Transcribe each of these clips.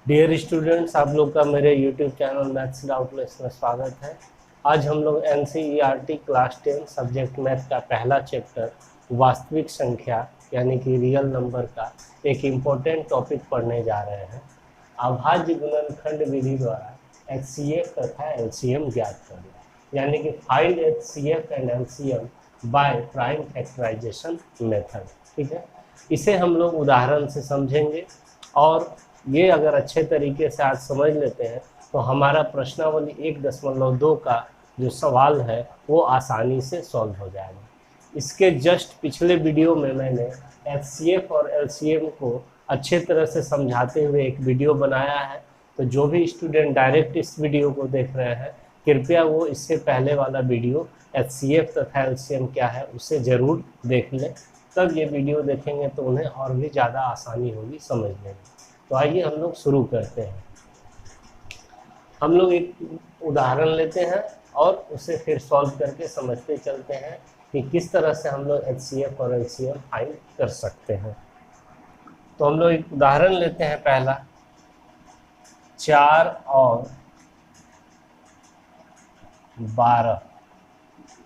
Dear students, आप लोग का मेरे यूट्यूब चैनल मैथ्स डाउटलेस में स्वागत है। आज हम लोग एनसीईआरटी क्लास 10 सब्जेक्ट मैथ का पहला चैप्टर वास्तविक संख्या यानी कि रियल नंबर का एक इम्पोर्टेंट टॉपिक पढ़ने जा रहे हैं। अभाज्य गुणनखंड विधि द्वारा एचसीएफ तथा एलसीएम ज्ञात करना, यानी कि find HCF and LCM by prime factorization method. ठीक है, इसे हम लोग उदाहरण से समझेंगे और ये अगर अच्छे तरीके से आज समझ लेते हैं तो हमारा प्रश्नावली 1.2 का जो सवाल है वो आसानी से सॉल्व हो जाएगा। इसके जस्ट पिछले वीडियो में मैंने एचसीएफ और एलसीएम को अच्छे तरह से समझाते हुए एक वीडियो बनाया है, तो जो भी स्टूडेंट डायरेक्ट इस वीडियो को देख रहे हैं कृपया वो इससे पहले वाला वीडियो एचसीएफ तथा एलसीएम क्या है उसे ज़रूर देख लें। तब ये वीडियो देखेंगे तो उन्हें और भी ज़्यादा आसानी होगी समझने में। तो आइए हम लोग शुरू करते हैं। हम लोग एक उदाहरण लेते हैं और उसे फिर सॉल्व करके समझते चलते हैं कि किस तरह से हम लोग एचसीएफ और एलसीएम फाइंड कर सकते हैं। तो हम लोग एक उदाहरण लेते हैं पहला, 4 और 12।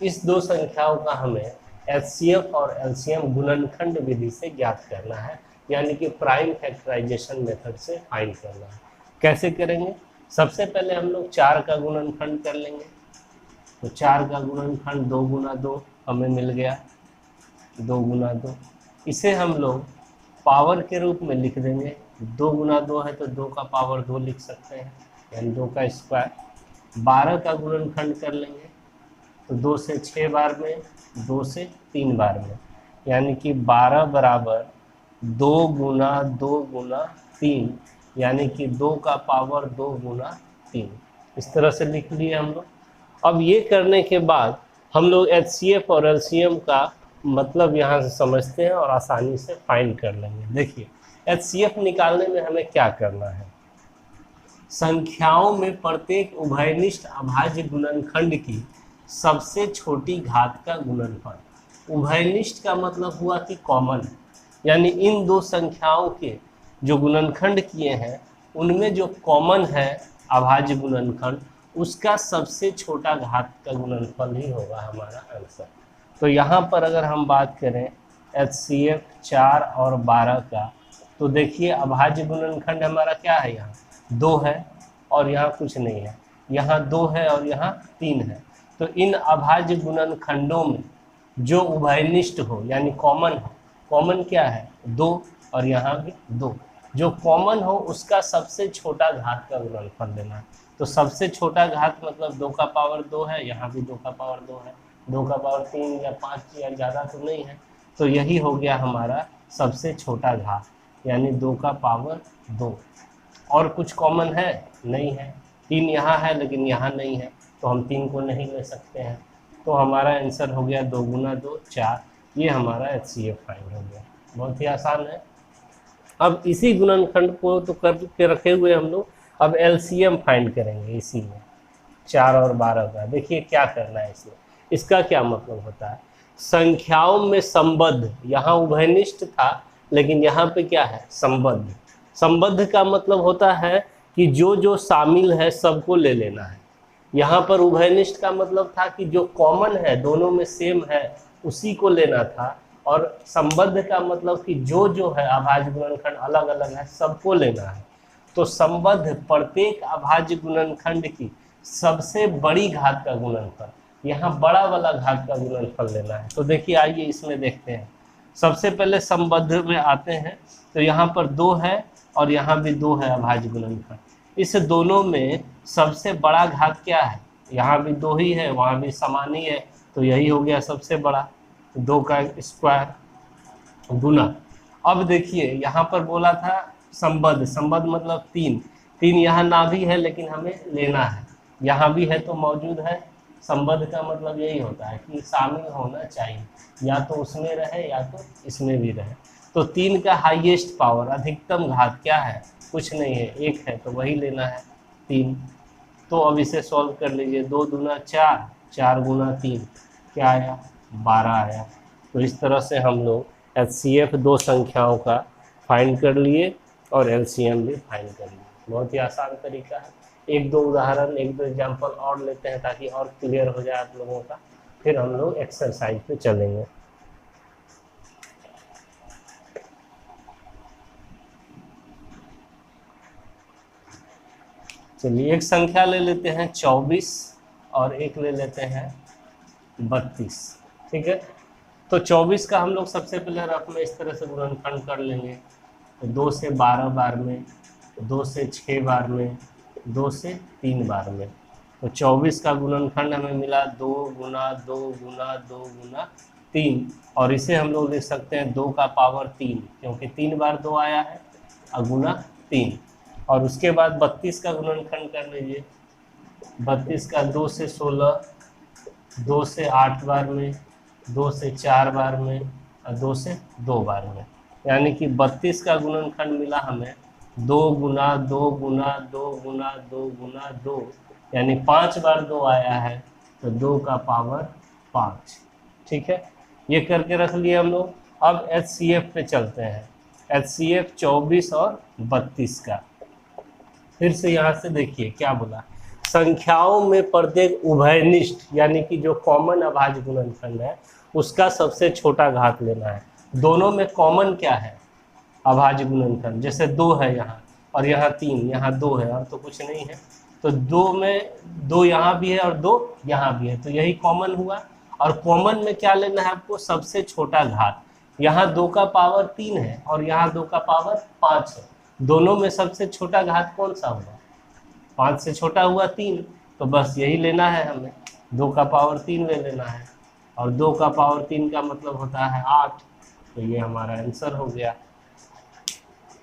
इस दो संख्याओं का हमें एचसीएफ और एलसीएम गुणनखंड विधि से ज्ञात करना है, यानी कि प्राइम फैक्टराइजेशन मेथड से फाइंड करना है। कैसे करेंगे? सबसे पहले हम लोग 4 का गुणनखंड कर लेंगे। तो 4 का गुणनखंड 2 गुना 2 हमें मिल गया, 2 गुना 2। इसे हम लोग पावर के रूप में लिख देंगे। 2 गुना 2 है तो 2 का पावर 2 लिख सकते हैं, यानी 2 का स्क्वायर। 12 का गुणनखंड कर लेंगे तो 2 से 6 बार में, 2 से 3 बार में, यानी कि 12 बराबर 2 गुना 2 गुना 3, यानी कि 2 का पावर 2 गुना 3। इस तरह से लिख लिए हम लोग। अब ये करने के बाद हम लोग एचसीएफ और एलसीएम का मतलब यहाँ से समझते हैं और आसानी से फाइंड कर लेंगे। देखिए, एचसीएफ निकालने में हमें क्या करना है? संख्याओं में प्रत्येक उभयनिष्ठ अभाज्य गुणनखंड की सबसे छोटी घात का गुणनफल। उभयनिष्ठ का मतलब हुआ कि कॉमन, यानी इन दो संख्याओं के जो गुणनखंड किए हैं उनमें जो कॉमन है अभाज्य गुणनखंड, उसका सबसे छोटा घात का गुणनफल ही होगा हमारा आंसर। तो यहाँ पर अगर हम बात करें एचसीएफ 4 और 12 का, तो देखिए अभाज्य गुणनखंड हमारा क्या है, यहाँ 2 है और यहाँ कुछ नहीं है, यहाँ 2 है और यहाँ 3 है। तो इन अभाज्य गुणनखंडों में जो उभयनिष्ठ हो यानी कॉमन हो, कॉमन क्या है 2 और यहाँ भी 2, जो कॉमन हो उसका सबसे छोटा घात का गुणनफल लेना है। तो सबसे छोटा घात मतलब 2 का पावर 2 है, यहाँ भी 2 का पावर 2 है, 2 का पावर 3 या 5 या ज़्यादा तो नहीं है। तो यही हो गया हमारा सबसे छोटा घात, यानी 2 का पावर 2। और कुछ कॉमन है? नहीं है। 3 यहाँ है लेकिन यहाँ नहीं है, तो हम 3 को नहीं ले सकते हैं। तो हमारा आंसर हो गया 2 गुना 2 4। ये हमारा एचसीएफ फाइंड हो गया। बहुत ही आसान है। अब इसी गुणनखंड को तो करके रखे हुए हम लोग अब एलसीएम फाइंड करेंगे इसी में 4 और 12 का। देखिए क्या करना है इसमें। इसका क्या मतलब होता है? संख्याओं में संबद्ध, यहाँ उभयनिष्ठ था लेकिन यहाँ पे क्या है, संबद्ध। संबद्ध का मतलब होता है कि जो जो शामिल है सबको ले लेना है। यहाँ पर उभयनिष्ठ का मतलब था कि जो कॉमन है, दोनों में सेम है, उसी को लेना था। और संबद्ध का मतलब कि जो जो है अभाज्य गुणनखंड अलग अलग है, सबको लेना है। तो संबद्ध प्रत्येक अभाज्य गुणनखंड की सबसे बड़ी घात का गुणनफल, यहाँ बड़ा वाला घात का गुणनफल लेना है। तो देखिए आइए इसमें देखते हैं। सबसे पहले संबद्ध में आते हैं, तो यहाँ पर 2 है और यहाँ भी 2 है अभाज्य गुणनखंड। इस दोनों में सबसे बड़ा घात क्या है? यहाँ भी 2 ही है, वहाँ भी समान ही है, तो यही हो गया सबसे बड़ा, 2 का स्क्वायर गुना। अब देखिए यहाँ पर बोला था संबद्ध, संबद्ध मतलब 3, 3 यहाँ ना भी है लेकिन हमें लेना है, यहाँ भी है तो मौजूद है। संबद्ध का मतलब यही होता है कि शामिल होना चाहिए, या तो उसमें रहे या तो इसमें भी रहे। तो 3 का हाईएस्ट पावर अधिकतम घात क्या है? कुछ नहीं है, 1 है, तो वही लेना है 3। तो अब इसे सॉल्व कर लीजिए। 2 दूना 4, 4 गुना 3 क्या आया? 12 आया। तो इस तरह से हम लोग एचसीएफ दो संख्याओं का फाइंड कर लिए और एलसीएम भी फाइंड कर लिए। बहुत ही आसान तरीका है। एक दो उदाहरण, एक दो एग्जाम्पल और लेते हैं ताकि और क्लियर हो जाए आप लोगों का, फिर हम लोग एक्सरसाइज पे चलेंगे। चलिए एक संख्या ले लेते हैं 24 और एक ले लेते हैं 32। ठीक है, तो 24 का हम लोग सबसे पहले रफ में इस तरह से गुणनखंड कर लेंगे, तो 2 से 12 बार में, 2 से 6 बार में, 2 से 3 बार में। तो 24 का गुणनखंड हमें मिला 2 गुना 2 गुना 2 गुना 3, और इसे हम लोग लिख सकते हैं 2 का पावर 3, क्योंकि 3 बार 2 आया है, और गुना 3। और उसके बाद 32 का गुणनखंड कर लीजिए। 32 का 2 से 16, 2 से 8 बार में, 2 से 4 बार में, और 2 से 2 बार में। यानी कि 32 का गुणनखंड मिला हमें 2 गुना 2 गुना 2 गुना 2 गुना 2, यानी 5 बार 2 आया है, तो 2 का पावर 5। ठीक है, ये करके रख लिए हम लोग। अब HCF पे चलते हैं। HCF 24 और 32 का, फिर से यहाँ से देखिए क्या बोला, संख्याओं में प्रत्येक उभयनिष्ठ यानी कि जो कॉमन अभाज्य गुणनखंड है उसका सबसे छोटा घात लेना है। दोनों में कॉमन क्या है? अभाज्य गुणनखंड। जैसे 2 है यहाँ, और यहाँ 3, यहाँ 2 है, और तो कुछ नहीं है, तो 2 में 2 यहाँ भी है और 2 यहाँ भी है, तो यही कॉमन हुआ। और कॉमन में क्या लेना है आपको? सबसे छोटा घात। यहाँ 2 का पावर 3 है और यहाँ 2 का पावर 5 है, दोनों में सबसे छोटा घात कौन सा हुआ? 5 से छोटा हुआ 3, तो बस यही लेना है हमें, 2 का पावर 3 ले लेना है, और 2 का पावर 3 का मतलब होता है 8, तो ये हमारा आंसर हो गया।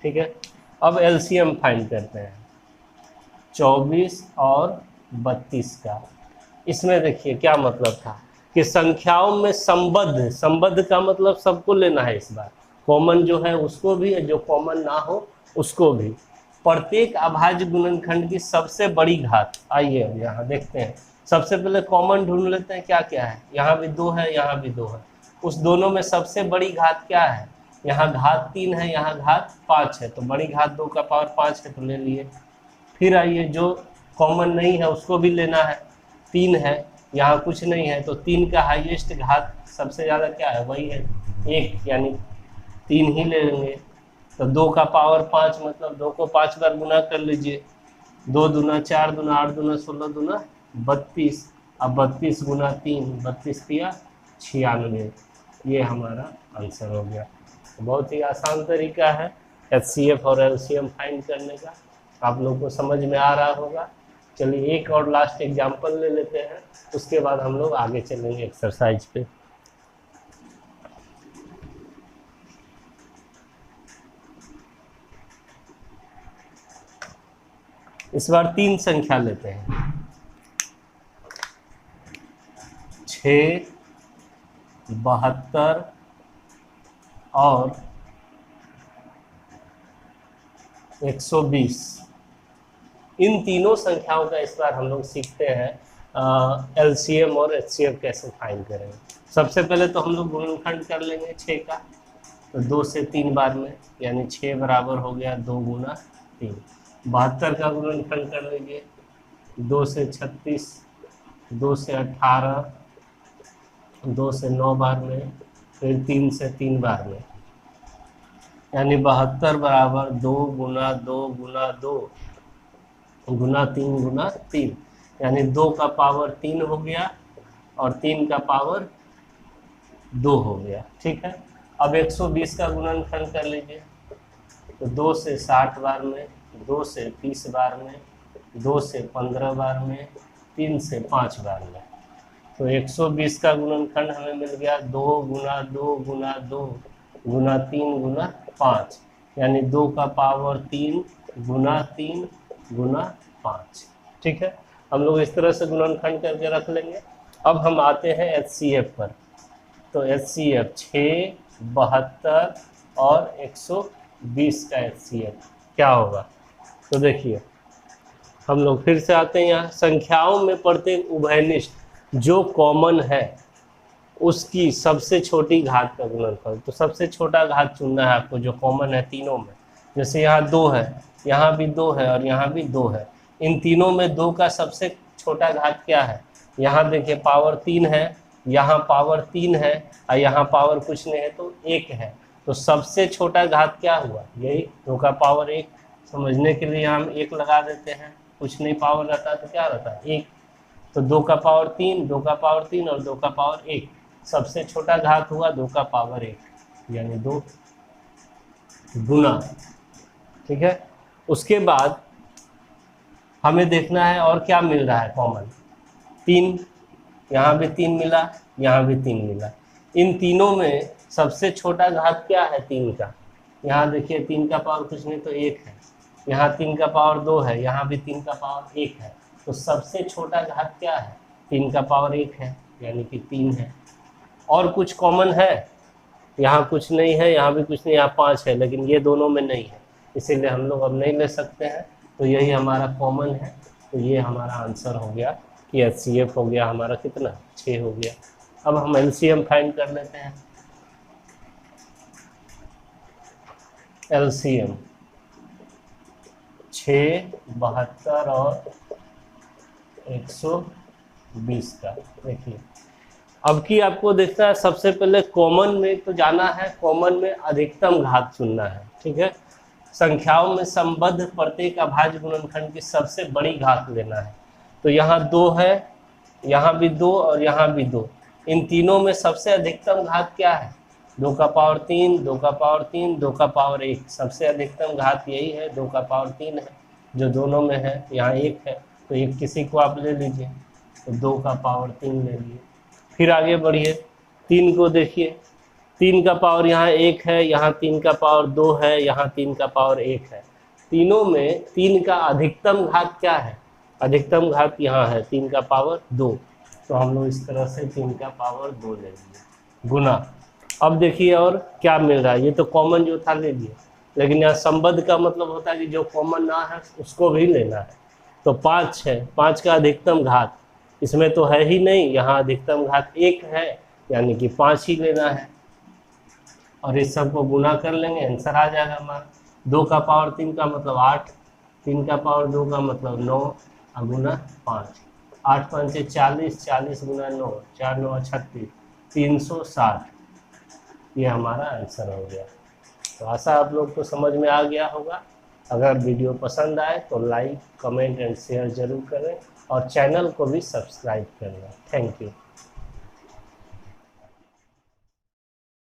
ठीक है, अब LCM फाइंड करते हैं 24 और 32 का। इसमें देखिए क्या मतलब था कि संख्याओं में संबद्ध, संबद्ध का मतलब सबको लेना है इस बार, कॉमन जो है उसको भी, जो कॉमन ना हो उसको भी। प्रत्येक अभाज्य गुणनखंड की सबसे बड़ी घात, आइए अब यहाँ देखते हैं। सबसे पहले कॉमन ढूंढ लेते हैं, क्या क्या है? यहाँ भी 2 है, यहाँ भी 2 है, उस दोनों में सबसे बड़ी घात क्या है? यहाँ घात 3 है, यहाँ घात 5 है, तो बड़ी घात 2 का पावर 5 है, तो ले लिए। फिर आइए जो कॉमन नहीं है उसको भी लेना है। 3 है, यहाँ कुछ नहीं है, तो 3 का हाईएस्ट घात सबसे ज़्यादा क्या है? वही है 1, यानी 3 ही ले लेंगे। तो 2 का पावर 5, मतलब 2 को 5 बार गुना कर लीजिए। 2 दूना 4 दूना 8 दूना 16 दूना 32, अब 32 गुना 3, 32 किया 96, ये हमारा आंसर हो गया। बहुत ही आसान तरीका है HCF और LCM फाइंड करने का, आप लोग को समझ में आ रहा होगा। चलिए एक और लास्ट एग्जाम्पल ले लेते हैं, उसके बाद हम लोग आगे चलेंगे एक्सरसाइज पे। इस बार 3 संख्या लेते हैं, 6, 72 और 120। इन तीनों संख्याओं का इस बार हम लोग सीखते हैं LCM और HCF कैसे फाइंड करेंगे। सबसे पहले तो हम लोग गुणनखंड कर लेंगे 6 का, तो 2 से 3 बार में, यानी 6 बराबर हो गया 2 गुना 3। 72 का गुणनखंड कर लीजिए, 2 से 36, 2 से 18, 2 से 9 बार में, फिर 3 से 3 बार में, यानी 72 बराबर 2 गुना 2 गुना 2 गुना 3 गुना 3, यानी 2 का पावर 3 हो गया और 3 का पावर 2 हो गया। ठीक है, अब 120 का गुणनखंड कर लीजिए, तो 2 से 60 बार में, 2 से 30 बार में, 2 से 15 बार में, 3 से 5 बार में, तो 120 का गुणनखंड हमें मिल गया 2 गुना 2 गुना 2 गुना 3 गुना 5, यानी 2 का पावर 3 गुना 3 गुना 5। ठीक है, हम लोग इस तरह से गुणनखंड करके रख लेंगे। अब हम आते हैं HCF पर, तो HCF 6, 72 और 120 का HCF क्या होगा? तो देखिए हम लोग फिर से आते हैं यहाँ, संख्याओं में प्रत्येक उभयनिष्ठ जो कॉमन है उसकी सबसे छोटी घात का गुणनफल। तो सबसे छोटा घात चुनना है आपको जो कॉमन है तीनों में। जैसे यहाँ 2 है, यहाँ भी 2 है और यहाँ भी 2 है। इन तीनों में 2 का सबसे छोटा घात क्या है? यहाँ देखिए पावर 3 है, यहाँ पावर 3 है और यहाँ पावर कुछ नहीं है तो 1 है। तो सबसे छोटा घात क्या हुआ? यही 2 का पावर 1। समझने के लिए हम 1 लगा देते हैं, कुछ नहीं पावर रहता तो क्या रहता है? 1। तो 2 का पावर 3, 2 का पावर 3 और 2 का पावर 1, सबसे छोटा घात हुआ 2 का पावर 1 यानी 2 गुना। ठीक है, उसके बाद हमें देखना है और क्या मिल रहा है कॉमन। 3, यहाँ भी 3 मिला, यहाँ भी 3 मिला। इन तीनों में सबसे छोटा घात क्या है 3 का? यहाँ देखिए 3 का पावर कुछ नहीं तो 1 है, यहाँ 3 का पावर 2 है, यहाँ भी 3 का पावर 1 है। तो सबसे छोटा घात क्या है? 3 का पावर 1 है यानी कि 3 है। और कुछ कॉमन है? यहाँ कुछ नहीं है, यहाँ भी कुछ नहीं, यहाँ 5 है, लेकिन ये दोनों में नहीं है, इसीलिए हम लोग अब नहीं ले सकते हैं। तो यही हमारा कॉमन है। तो ये हमारा आंसर हो गया कि HCF हो गया हमारा कितना? 6 हो गया। अब हम LCM फाइंड कर लेते हैं। LCM 6, 72 और 120 का। देखिए अब की आपको देखना है, सबसे पहले कॉमन में तो जाना है, कॉमन में अधिकतम घात चुनना है। ठीक है, संख्याओं में संबद्ध प्रत्येक अभाज्य गुणनखंड की सबसे बड़ी घात लेना है। तो यहाँ 2 है, यहाँ भी 2 और यहाँ भी 2। इन तीनों में सबसे अधिकतम घात क्या है? 2 का पावर 3, 2 का पावर 3, 2 का पावर 1। सबसे अधिकतम घात यही है, 2 का पावर 3 है, जो दोनों में है। यहाँ 1 है तो एक किसी को आप ले लीजिए, तो 2 का पावर 3 ले लिए। फिर आगे बढ़िए, 3 को देखिए, 3 का पावर यहाँ 1 है, यहाँ 3 का पावर 2 है, यहाँ 3 का पावर 1 है। तीनों में 3 का अधिकतम घात क्या है? अधिकतम घात यहाँ है 3 का पावर 2। तो हम लोग इस तरह से 3 का पावर 2 ले लिए गुना। अब देखिए और क्या मिल रहा है, ये तो कॉमन जो था ले लिए, लेकिन यहाँ संबद्ध का मतलब होता है कि जो कॉमन ना है उसको भी लेना है। तो 5 है, 5 का अधिकतम घात इसमें तो है ही नहीं, यहाँ अधिकतम घात 1 है यानी कि 5 ही लेना है। और इस सबको गुना कर लेंगे, आंसर आ जाएगा हमारा। 2 का पावर 3 का मतलब 8, 3 का पावर 2 का मतलब 9 और गुना 5। 8 5 40, 40 गुना 9, 4 9 36, 360। ये हमारा आंसर हो गया। तो आशा आप लोग को समझ में आ गया होगा। अगर वीडियो पसंद आए तो लाइक, कमेंट एंड शेयर जरूर करें और चैनल को भी सब्सक्राइब करें। Thank you.